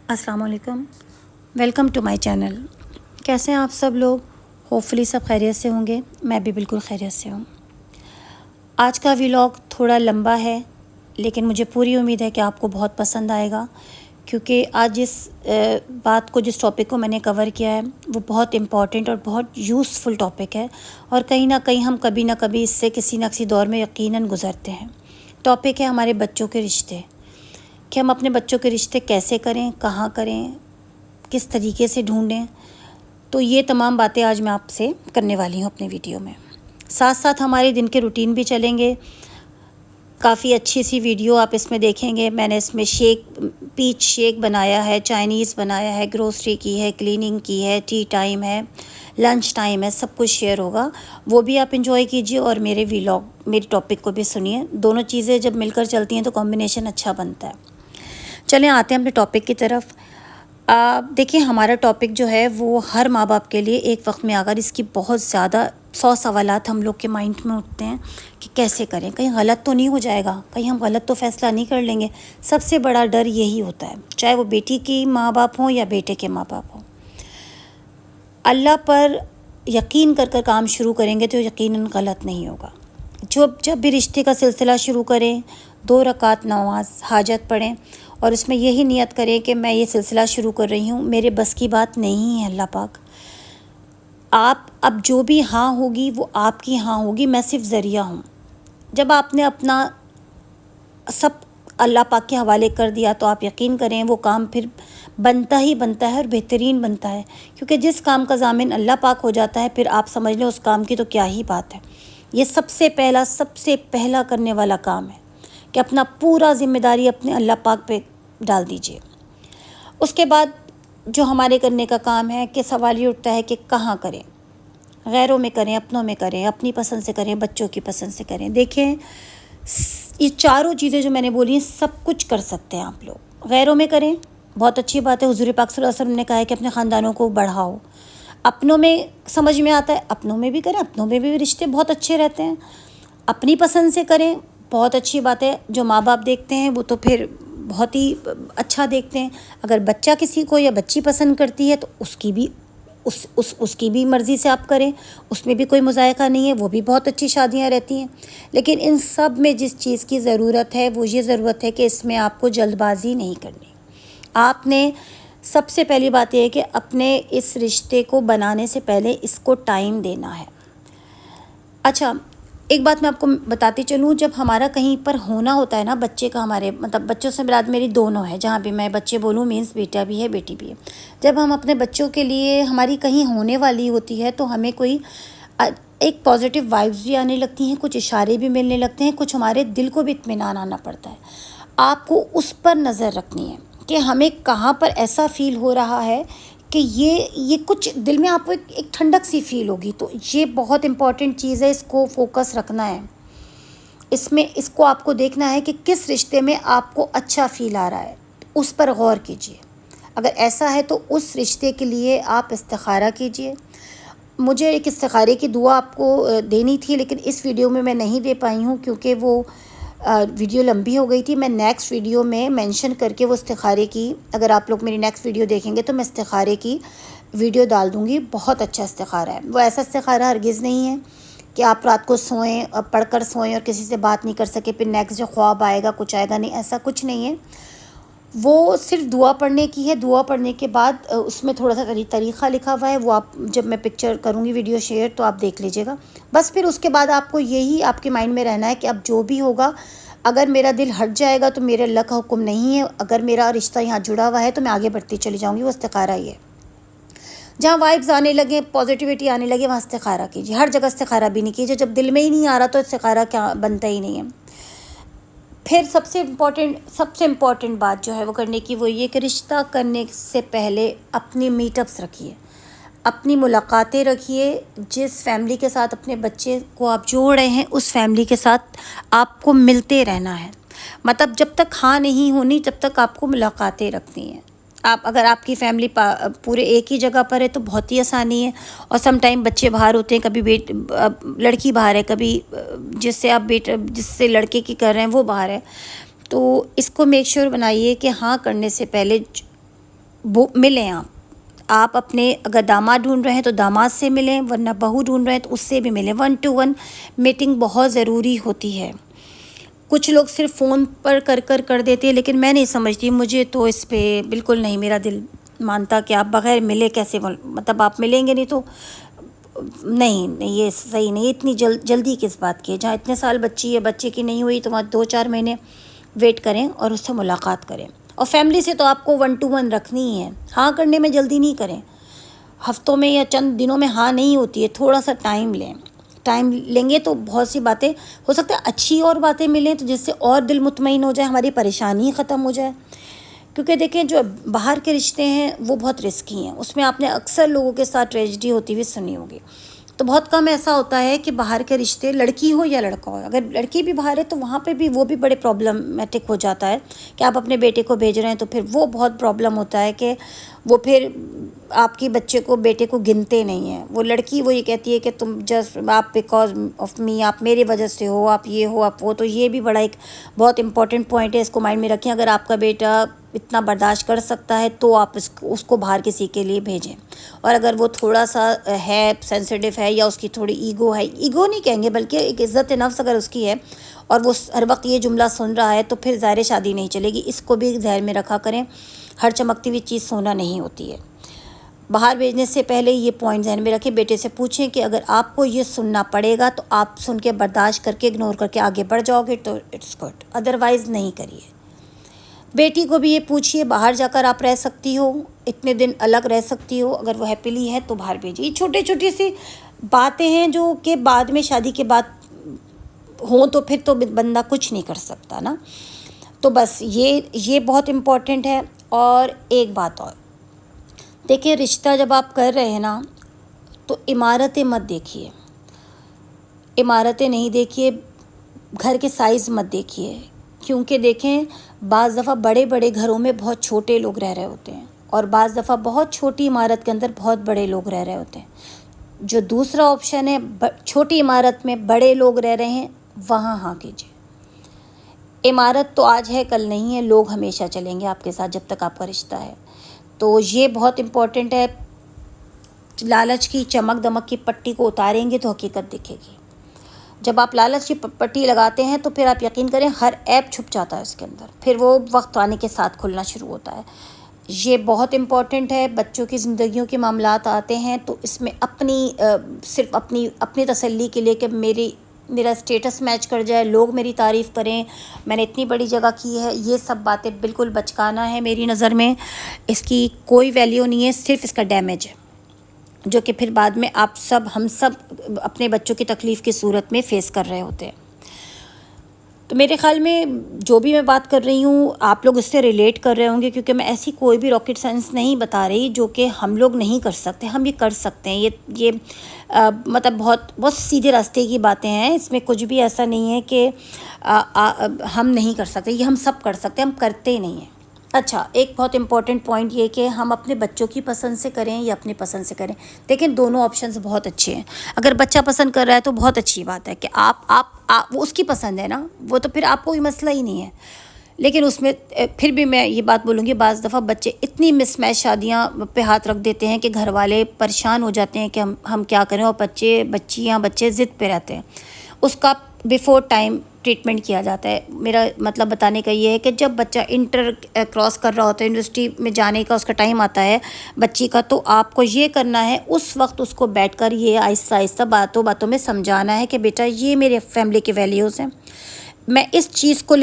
अस्सलाम वालेकुम, welcome to my channel. कैसे हैं आप सब लोग? होपफुली सब खैरियत से होंगे। मैं भी बिल्कुल खैरियत से हूँ। आज का व्लॉग थोड़ा लंबा है, लेकिन मुझे पूरी उम्मीद है कि आपको बहुत पसंद आएगा, क्योंकि आज जिस टॉपिक को मैंने कवर किया है वो बहुत इम्पॉर्टेंट और बहुत यूज़फुल टॉपिक है, और कहीं ना कहीं हम कभी ना कभी इससे किसी न किसी दौर में यकीनन गुज़रते हैं। टॉपिक है हमारे बच्चों के रिश्ते, कि हम अपने बच्चों के रिश्ते कैसे करें, कहाँ करें, किस तरीके से ढूंढें। तो ये तमाम बातें आज मैं आपसे करने वाली हूँ अपने वीडियो में। साथ साथ हमारे दिन के रूटीन भी चलेंगे। काफ़ी अच्छी सी वीडियो आप इसमें देखेंगे। मैंने इसमें पीच शेक बनाया है, चाइनीज़ बनाया है, ग्रोसरी की है, क्लीनिंग की है, टी टाइम है, लंच टाइम है, सब कुछ शेयर होगा। वो भी आप इंजॉय कीजिए और मेरे टॉपिक को भी सुनिए। दोनों चीज़ें जब मिलकर चलती हैं तो कॉम्बिनेशन अच्छा बनता है। चलें आते हैं अपने टॉपिक की तरफ। देखिए, हमारा टॉपिक जो है वो हर माँ बाप के लिए एक वक्त में आकर इसकी बहुत ज़्यादा 100 सवालात हम लोग के माइंड में उठते हैं कि कैसे करें, कहीं गलत तो नहीं हो जाएगा, कहीं हम गलत तो फ़ैसला नहीं कर लेंगे। सबसे बड़ा डर यही होता है, चाहे वो बेटी की माँ बाप हों या बेटे के माँ बाप हों। अल्लाह पर यकीन कर कर काम शुरू करेंगे तो यकीनन गलत नहीं होगा। जब भी रिश्ते का सिलसिला शुरू करें, 2 रकात नमाज हाजत पढ़ें और उसमें यही नियत करें कि मैं ये सिलसिला शुरू कर रही हूँ, मेरे बस की बात नहीं है अल्लाह पाक। आप अब जो भी हाँ होगी वो आपकी हाँ होगी, मैं सिर्फ ज़रिया हूँ। जब आपने अपना सब अल्लाह पाक के हवाले कर दिया तो आप यकीन करें वो काम फिर बनता ही बनता है और बेहतरीन बनता है, क्योंकि जिस काम का ज़ामिन अल्लाह पाक हो जाता है फिर आप समझ लें उस काम की तो क्या ही बात है। ये सबसे पहला करने वाला काम है कि अपना पूरा ज़िम्मेदारी अपने अल्लाह पाक पे डाल दीजिए। उसके बाद जो हमारे करने का काम है कि सवाल ये उठता है कि कहाँ करें, गैरों में करें, अपनों में करें, अपनी पसंद से करें, बच्चों की पसंद से करें। देखें, ये चारों चीज़ें जो मैंने बोली हैं सब कुछ कर सकते हैं आप लोग। गैरों में करें, बहुत अच्छी बात है। हुज़ूर पाक सल्लल्लाहु अलैहि वसल्लम ने कहा है कि अपने ख़ानदानों को बढ़ाओ। अपनों में समझ में आता है, अपनों में भी करें, अपनों में भी रिश्ते बहुत अच्छे रहते हैं। अपनी पसंद से करें, बहुत अच्छी बात है। जो माँ बाप देखते हैं वो तो फिर बहुत ही अच्छा देखते हैं। अगर बच्चा किसी को या बच्ची पसंद करती है तो उसकी भी मर्ज़ी से आप करें, उसमें भी कोई मुज़ायक़ा नहीं है, वो भी बहुत अच्छी शादियाँ रहती हैं। लेकिन इन सब में जिस चीज़ की ज़रूरत है वो ये ज़रूरत है कि इसमें आपको जल्दबाज़ी नहीं करनी। आपने सबसे पहली बात यह है कि अपने इस रिश्ते को बनाने से पहले इसको टाइम देना है। अच्छा, एक बात मैं आपको बताती चलूँ, जब हमारा कहीं पर होना होता है ना बच्चे का, हमारे मतलब बच्चों से मुराद मेरी दोनों है, जहाँ भी मैं बच्चे बोलूँ मीन्स बेटा भी है बेटी भी है। जब हम अपने बच्चों के लिए हमारी कहीं होने वाली होती है तो हमें कोई एक पॉजिटिव वाइब्स भी आने लगती हैं, कुछ इशारे भी मिलने लगते हैं, कुछ हमारे दिल को भी इत्मीनान आना पड़ता है। आपको उस पर नज़र रखनी है कि हमें कहाँ पर ऐसा फ़ील हो रहा है कि ये कुछ दिल में आपको एक ठंडक सी फील होगी। तो ये बहुत इम्पॉर्टेंट चीज़ है, इसको फोकस रखना है। इसको आपको देखना है कि किस रिश्ते में आपको अच्छा फ़ील आ रहा है, उस पर गौर कीजिए। अगर ऐसा है तो उस रिश्ते के लिए आप इस्तिखारा कीजिए। मुझे एक इस्तिखारे की दुआ आपको देनी थी, लेकिन इस वीडियो में मैं नहीं दे पाई हूँ क्योंकि वो वीडियो लंबी हो गई थी। मैं नेक्स्ट वीडियो में मेंशन करके वो इस्तिखारे की, अगर आप लोग मेरी नेक्स्ट वीडियो देखेंगे तो मैं इस्तिखारे की वीडियो डाल दूँगी। बहुत अच्छा इस्तिखारा है वो। ऐसा इस्तिखारा हरगिज़ नहीं है कि आप रात को सोएं और पढ़कर सोएं और किसी से बात नहीं कर सके, फिर नेक्स्ट जो ख्वाब आएगा कुछ आएगा नहीं, ऐसा कुछ नहीं है। वो सिर्फ दुआ पढ़ने की है। दुआ पढ़ने के बाद उसमें थोड़ा सा तरीक़ा लिखा हुआ है, वो आप जब मैं पिक्चर करूँगी वीडियो शेयर तो आप देख लीजिएगा। बस फिर उसके बाद आपको यही आपके माइंड में रहना है कि अब जो भी होगा, अगर मेरा दिल हट जाएगा तो मेरे अल्लाह का हुक्म नहीं है, अगर मेरा रिश्ता यहाँ जुड़ा हुआ है तो मैं आगे बढ़ती चली जाऊँगी। वो इस्तिखारा ही है। जहाँ वाइब्स आने लगे, पॉजिटिविटी आने लगे, वहाँ इस्तिखारा कीजिए। हर जगह इस्तिखारा भी नहीं कीजिए। जब दिल में ही नहीं आ रहा तो इस्तिखारा क्या बनता ही नहीं है। फिर सबसे इम्पॉर्टेंट बात जो है वो करने की, वो ये कि रिश्ता करने से पहले अपनी मीटअप्स रखिए, अपनी मुलाकातें रखिए। जिस फैमिली के साथ अपने बच्चे को आप जोड़ रहे हैं उस फैमिली के साथ आपको मिलते रहना है। मतलब जब तक हाँ नहीं होनी तब तक आपको मुलाकातें रखनी है। अगर आपकी फैमिली पूरे एक ही जगह पर है तो बहुत ही आसानी है। और सम टाइम बच्चे बाहर होते हैं, कभी लड़की बाहर है, कभी जिससे लड़के की कर रहे हैं वो बाहर है। तो इसको मेक श्योर बनाइए कि हाँ करने से पहले वो मिलें आप अपने अगर दामाद ढूंढ रहे हैं तो दामाद से मिलें, वरना बहू ढूंढ रहे हैं तो उससे भी मिलें। 1 to 1 मीटिंग बहुत ज़रूरी होती है। कुछ लोग सिर्फ फ़ोन पर कर देते हैं, लेकिन मैं नहीं समझती, मुझे तो इस पे बिल्कुल नहीं मेरा दिल मानता कि आप बग़ैर मिले कैसे मतलब आप मिलेंगे नहीं तो नहीं, ये सही नहीं। इतनी जल्दी किस बात की है? जहाँ इतने साल बच्ची है, बच्चे की नहीं हुई तो वहाँ 2-4 महीने वेट करें और उससे मुलाकात करें। और फैमिली से तो आपको 1 to 1 रखनी ही है। हाँ करने में जल्दी नहीं करें, हफ्तों में या चंद दिनों में हाँ नहीं होती है, थोड़ा सा टाइम लें। टाइम लेंगे तो बहुत सी बातें हो सकता है अच्छी और बातें मिलें, तो जिससे और दिल मुतमईन हो जाए, हमारी परेशानी ख़त्म हो जाए। क्योंकि देखें, जो बाहर के रिश्ते हैं वो बहुत रिस्की हैं, उसमें आपने अक्सर लोगों के साथ ट्रेजेडी होती हुई सुनी होगी। तो बहुत कम ऐसा होता है कि बाहर के रिश्ते, लड़की हो या लड़का हो, अगर लड़की भी बाहर है तो वहाँ पे भी वो भी बड़े प्रॉब्लमेटिक हो जाता है कि आप अपने बेटे को भेज रहे हैं, तो फिर वो बहुत प्रॉब्लम होता है कि वो फिर आपकी बच्चे को, बेटे को गिनते नहीं हैं। वो लड़की वो ये कहती है कि तुम जस्ट आप बिकॉज ऑफ मी, आप मेरी वजह से हो, आप ये हो, आप वो। तो ये भी बड़ा एक बहुत इंपॉर्टेंट पॉइंट है, इसको माइंड में रखें। अगर आपका बेटा इतना बर्दाश्त कर सकता है तो आप उसको बाहर किसी के लिए भेजें। और अगर वो थोड़ा सा है सेंसिटिव है, या उसकी थोड़ी ईगो है, ईगो नहीं कहेंगे बल्कि एक इज़्ज़त नफ्स अगर उसकी है, और वो हर वक्त ये जुमला सुन रहा है, तो फिर ज़ाहिर शादी नहीं चलेगी। इसको भी ज़हन में रखा करें, हर चमकती हुई चीज़ सोना नहीं होती है। बाहर भेजने से पहले ये पॉइंट ध्यान में रखें। बेटे से पूछें कि अगर आपको ये सुनना पड़ेगा तो आप सुन के बर्दाश्त करके, इग्नोर करके आगे बढ़ जाओगे तो इट्स गुड, अदरवाइज़ नहीं करिए। बेटी को भी ये पूछिए, बाहर जाकर आप रह सकती हो, इतने दिन अलग रह सकती हो, अगर वो हैप्पीली है तो बाहर भेजिए। छोटे छोटी सी बातें हैं जो कि बाद में शादी के बाद हों तो फिर तो बंदा कुछ नहीं कर सकता ना। तो बस ये बहुत इम्पोर्टेंट है। और एक बात और, देखिए, रिश्ता जब आप कर रहे हैं ना, तो इमारतें मत देखिए, इमारतें नहीं देखिए, घर के साइज़ मत देखिए। क्योंकि देखें, बाज़ दफ़ा बड़े बड़े घरों में बहुत छोटे लोग रह रहे होते हैं, और बाज़ दफ़ा बहुत छोटी इमारत के अंदर बहुत बड़े लोग रह रहे होते हैं। जो दूसरा ऑप्शन है, छोटी इमारत में बड़े लोग रह रहे हैं, वहाँ हाँ कीजिए। इमारत तो आज है कल नहीं है, लोग हमेशा चलेंगे आपके साथ जब तक आपका रिश्ता है। तो ये बहुत इम्पोर्टेंट है। लालच की चमक दमक की पट्टी को उतारेंगे तो हकीकत दिखेगी। जब आप लालच की पट्टी लगाते हैं तो फिर आप यकीन करें, हर ऐप छुप जाता है उसके अंदर, फिर वो वक्त आने के साथ खुलना शुरू होता है। ये बहुत इम्पॉर्टेंट है। बच्चों की ज़िंदगियों के मामलात आते हैं तो इसमें सिर्फ अपनी तसल्ली के लिए कि मेरा स्टेटस मैच कर जाए, लोग मेरी तारीफ़ करें, मैंने इतनी बड़ी जगह की है, ये सब बातें बिल्कुल बचकाना है मेरी नज़र में। इसकी कोई वैल्यू नहीं है, सिर्फ इसका डैमेज है, जो कि फिर बाद में हम सब अपने बच्चों की तकलीफ़ की सूरत में फ़ेस कर रहे होते हैं। तो मेरे ख़्याल में जो भी मैं बात कर रही हूँ, आप लोग इससे रिलेट कर रहे होंगे, क्योंकि मैं ऐसी कोई भी रॉकेट साइंस नहीं बता रही जो कि हम लोग नहीं कर सकते। हम ये कर सकते हैं। ये मतलब बहुत सीधे रास्ते की बातें हैं। इसमें कुछ भी ऐसा नहीं है कि हम नहीं कर सकते। ये हम सब कर सकते हैं, हम करते ही नहीं हैं। अच्छा, एक बहुत इम्पॉर्टेंट पॉइंट ये कि हम अपने बच्चों की पसंद से करें या अपनी पसंद से करें। देखें, दोनों ऑप्शंस बहुत अच्छे हैं। अगर बच्चा पसंद कर रहा है तो बहुत अच्छी बात है कि वो उसकी पसंद है ना, वो तो फिर आपको कोई मसला ही नहीं है। लेकिन उसमें फिर भी मैं ये बात बोलूँगी, बाज़ दफ़ा बच्चे इतनी मिसमैच शादियाँ पे हाथ रख देते हैं कि घर वाले परेशान हो जाते हैं कि हम क्या करें, और बच्चे ज़िद पे रहते हैं। उसका बिफ़ोर टाइम ट्रीटमेंट किया जाता है। मेरा मतलब बताने का ये है कि जब बच्चा इंटर क्रॉस कर रहा होता है, यूनिवर्सिटी में जाने का उसका टाइम आता है बच्ची का, तो आपको ये करना है, उस वक्त उसको बैठकर ये आहिस्ता आहिस्ता बातों में समझाना है कि बेटा, ये मेरे फैमिली के वैल्यूज़ हैं, मैं इस चीज़ को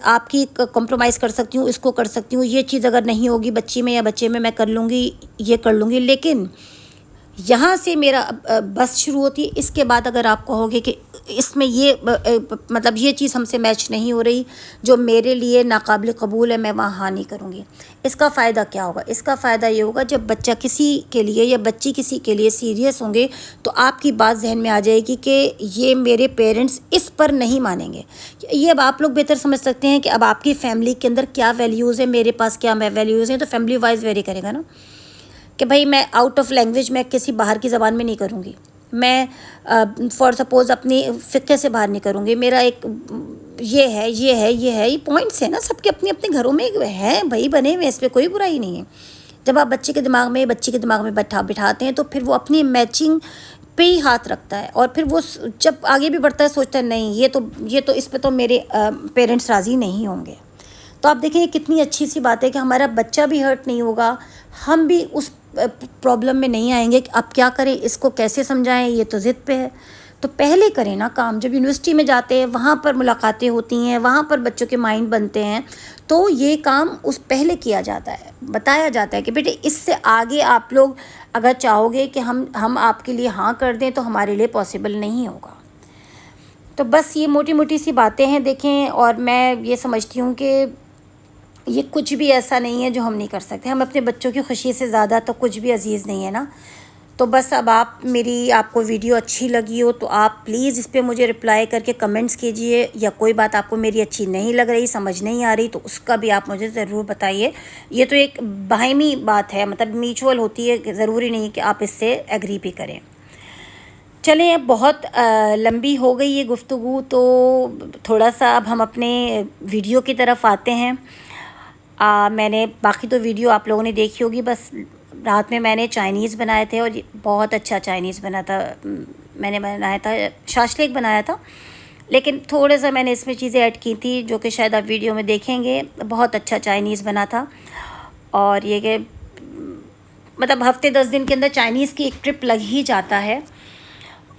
आपकी कॉम्प्रोमाइज़ कर सकती हूँ, इसको कर सकती हूँ, ये चीज़ अगर नहीं होगी बच्ची में या बच्चे में, मैं कर लूँगी, ये कर लूँगी, लेकिन यहाँ से मेरा बस शुरू होती है। इसके बाद अगर आप कहोगे कि इसमें मतलब ये चीज़ हमसे मैच नहीं हो रही, जो मेरे लिए नाकाबिल कबूल है, मैं वहाँ हाँ नहीं करूँगी। इसका फ़ायदा क्या होगा? इसका फ़ायदा ये होगा, जब बच्चा किसी के लिए या बच्ची किसी के लिए सीरियस होंगे तो आपकी बात जहन में आ जाएगी कि ये मेरे पेरेंट्स इस पर नहीं मानेंगे। ये अब आप लोग बेहतर समझ सकते हैं कि अब आपकी फ़ैमिली के अंदर क्या वैल्यूज़ है, मेरे पास क्या वैल्यूज़ हैं, तो फैमिली वाइज वेरी करेगा ना कि भाई मैं आउट ऑफ लैंग्वेज मैं किसी बाहर की ज़बान में नहीं करूँगी, मैं फॉर सपोज़ अपनी फ़िक्र से बाहर नहीं करूँगी। मेरा एक ये पॉइंट्स है ना, सबके अपने अपने घरों में हैं भाई बने हुए, इस पर कोई बुराई नहीं है। जब आप बच्चे के दिमाग में बिठाते हैं तो फिर वो अपनी मैचिंग पे ही हाथ रखता है, और फिर वो जब आगे भी बढ़ता है सोचता है नहीं ये तो इस पे तो मेरे पेरेंट्स राज़ी नहीं होंगे। तो आप देखें कितनी अच्छी सी बात है कि हमारा बच्चा भी हर्ट नहीं होगा, हम भी उस प्रॉब्लम में नहीं आएंगे कि अब क्या करें, इसको कैसे समझाएं, ये तो ज़िद पे है। तो पहले करें ना काम। जब यूनिवर्सिटी में जाते हैं वहाँ पर मुलाकातें होती हैं, वहाँ पर बच्चों के माइंड बनते हैं, तो ये काम उस पहले किया जाता है, बताया जाता है कि बेटे इससे आगे आप लोग अगर चाहोगे कि हम आपके लिए हाँ कर दें तो हमारे लिए पॉसिबल नहीं होगा। तो बस ये मोटी मोटी सी बातें हैं देखें, और मैं ये समझती हूँ कि ये कुछ भी ऐसा नहीं है जो हम नहीं कर सकते। हम अपने बच्चों की खुशी से ज़्यादा तो कुछ भी अजीज़ नहीं है ना। तो बस अब आपको वीडियो अच्छी लगी हो तो आप प्लीज़ इस पर मुझे रिप्लाई करके कमेंट्स कीजिए, या कोई बात आपको मेरी अच्छी नहीं लग रही, समझ नहीं आ रही, तो उसका भी आप मुझे ज़रूर बताइए। ये तो एक बाहिमी बात है, मतलब म्यूचुअल होती है, ज़रूरी नहीं कि आप इससे एग्री भी करें। चलें, अब बहुत लंबी हो गई ये गुफ्तगू, तो थोड़ा सा अब हम अपने वीडियो की तरफ आते हैं। मैंने बाकी तो वीडियो आप लोगों ने देखी होगी, बस रात में मैंने चाइनीज़ बनाए थे और बहुत अच्छा चाइनीज़ बना था। मैंने बनाया था शाशलिक बनाया था, लेकिन थोड़े सा मैंने इसमें चीज़ें ऐड की थी जो कि शायद आप वीडियो में देखेंगे। बहुत अच्छा चाइनीज़ बना था, और ये कि मतलब हफ्ते 10 दिन के अंदर चाइनीज़ की एक ट्रिप लग ही जाता है।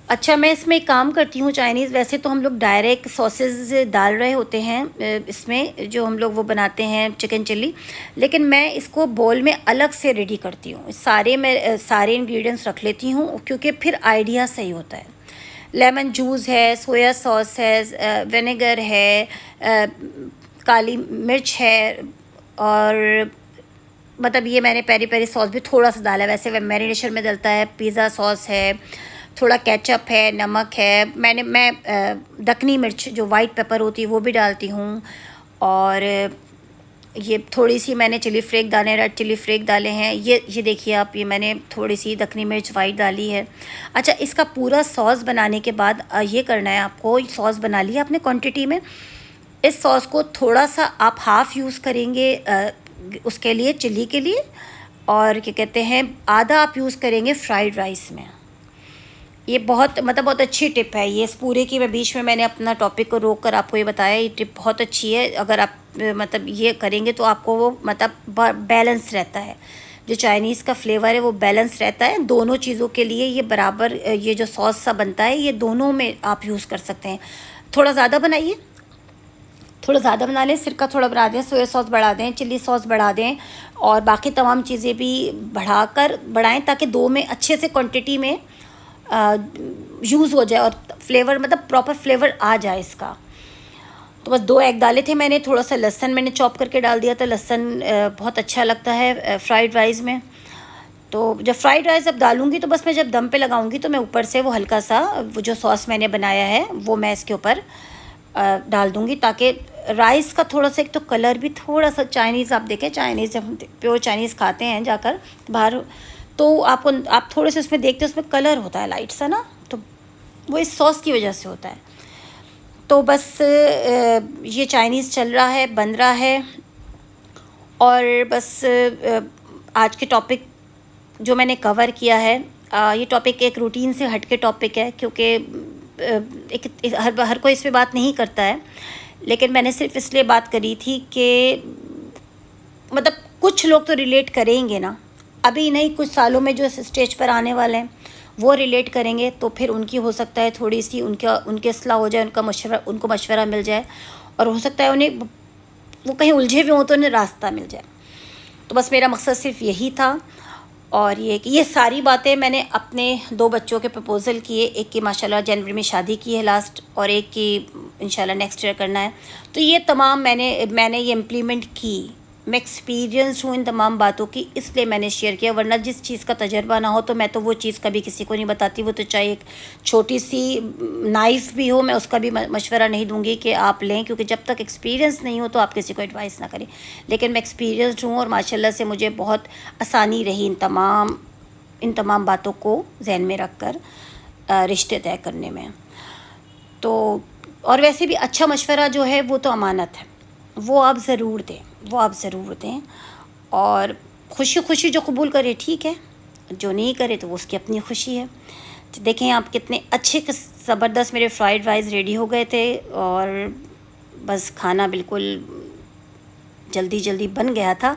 अच्छा, मैं इसमें एक काम करती हूँ चाइनीज़, वैसे तो हम लोग डायरेक्ट सॉसेज डाल रहे होते हैं इसमें, जो हम लोग वो बनाते हैं चिकन चिल्ली, लेकिन मैं इसको बोल में अलग से रेडी करती हूँ। सारे इंग्रेडिएंट्स रख लेती हूँ, क्योंकि फिर आइडिया सही होता है। लेमन जूस है, सोया सॉस है, विनेगर है, काली मिर्च है, और मतलब ये मैंने पेरी पेरी सॉस भी थोड़ा सा डाला है, वैसे मैरिनेशन में डलता है। पिज़्ज़ा सॉस है, थोड़ा केचप है, नमक है, मैं दखनी मिर्च जो वाइट पेपर होती है वो भी डालती हूँ, और ये थोड़ी सी मैंने चिली फ्लेक डाले, रेड चिली फ्लेक डाले हैं। ये देखिए आप, ये मैंने थोड़ी सी दखनी मिर्च वाइट डाली है। अच्छा, इसका पूरा सॉस बनाने के बाद ये करना है आपको, सॉस बना लिया आपने क्वांटिटी में, इस सॉस को थोड़ा सा आप हाफ़ यूज़ करेंगे उसके लिए, चिल्ली के लिए, और क्या कहते हैं आधा आप यूज़ करेंगे फ्राइड राइस में। ये बहुत अच्छी टिप है ये, इस पूरे की मैं बीच में मैंने अपना टॉपिक को रोक कर आपको ये बताया। ये टिप बहुत अच्छी है, अगर आप मतलब ये करेंगे तो आपको वो मतलब बैलेंस रहता है, जो चाइनीज़ का फ्लेवर है वो बैलेंस रहता है दोनों चीज़ों के लिए। ये बराबर ये जो सॉस सा बनता है ये दोनों में आप यूज़ कर सकते हैं। थोड़ा ज़्यादा बनाइए, थोड़ा ज़्यादा बना लें, सिरका थोड़ा बढ़ा दें, सोया सॉस बढ़ा दें, चिल्ली सॉस बढ़ा दें, और बाकी तमाम चीज़ें भी बढ़ाएं, ताकि दो में अच्छे से क्वांटिटी में यूज़ हो जाए और फ्लेवर मतलब प्रॉपर फ्लेवर आ जाए इसका। तो बस 2 एग डाले थे मैंने, थोड़ा सा लहसुन मैंने चॉप करके डाल दिया था। लहसुन बहुत अच्छा लगता है फ्राइड राइस में। तो जब फ्राइड राइस अब डालूँगी तो बस मैं जब दम पे लगाऊँगी तो मैं ऊपर से वो हल्का सा वो जो सॉस मैंने बनाया है वो मैं इसके ऊपर डाल दूँगी, ताकि राइस का थोड़ा सा एक तो कलर भी थोड़ा सा, चाइनीज़ आप देखें, चाइनीज़ जब हम प्योर चाइनीज़ खाते हैं जाकर बाहर, तो आप थोड़े से उसमें देखते हैं उसमें कलर होता है लाइट सा ना, तो वो इस सॉस की वजह से होता है। तो बस ये चाइनीज़ चल रहा है, बन रहा है, और बस आज के टॉपिक जो मैंने कवर किया है, ये टॉपिक एक रूटीन से हट के टॉपिक है, क्योंकि हर कोई इस पे बात नहीं करता है, लेकिन मैंने सिर्फ इसलिए बात करी थी कि मतलब कुछ लोग तो रिलेट करेंगे ना, अभी नहीं कुछ सालों में जो इस स्टेज पर आने वाले हैं वो रिलेट करेंगे, तो फिर उनकी हो सकता है थोड़ी सी उनके इस्लाह हो जाए, उनको मशवरा मिल जाए, और हो सकता है उन्हें वो कहीं उलझे हुए हों तो उन्हें रास्ता मिल जाए। तो बस मेरा मकसद सिर्फ यही था, और ये कि ये सारी बातें मैंने अपने 2 बच्चों के प्रपोज़ल किए, एक की माशाल्लाह जनवरी में शादी की है लास्ट, और एक की इंशाल्लाह नेक्स्ट ईयर करना है। तो ये तमाम मैंने ये इम्प्लीमेंट की, मैं एक्सपीरियंस हूँ इन तमाम बातों की, इसलिए मैंने शेयर किया। वरना जिस चीज़ का तजर्बा ना हो तो मैं तो वो चीज़ कभी किसी को नहीं बताती। वो तो चाहे एक छोटी सी नाइफ़ भी हो, मैं उसका भी मशवरा नहीं दूंगी कि आप लें, क्योंकि जब तक एक्सपीरियंस नहीं हो तो आप किसी को एडवाइस ना करें। लेकिन मैं एक्सपीरियंसड हूँ, और माशाल्लाह से मुझे बहुत आसानी रही इन तमाम बातों को जहन में रख कर रिश्ते तय करने में। तो और वैसे भी अच्छा मशवरा जो है वो तो अमानत है, वो आप ज़रूर दें, और खुशी खुशी जो कबूल करे ठीक है, जो नहीं करे तो वो उसकी अपनी खुशी है। तो देखें आप कितने अच्छे ज़बरदस्त मेरे फ्राइड राइस रेडी हो गए थे और बस खाना बिल्कुल जल्दी जल्दी बन गया था।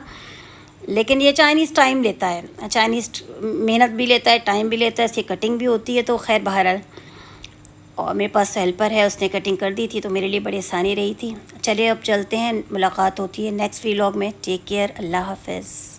लेकिन ये चाइनीज़ टाइम लेता है, चाइनीज़ मेहनत भी लेता है, टाइम भी लेता है, इसकी कटिंग भी होती है। तो खैर बहरहाल, और मेरे पास हेल्पर है, उसने कटिंग कर दी थी तो मेरे लिए बड़ी आसानी रही थी। चलिए अब चलते हैं, मुलाकात होती है नेक्स्ट व्लॉग में। टेक केयर, अल्लाह हाफ़िज़।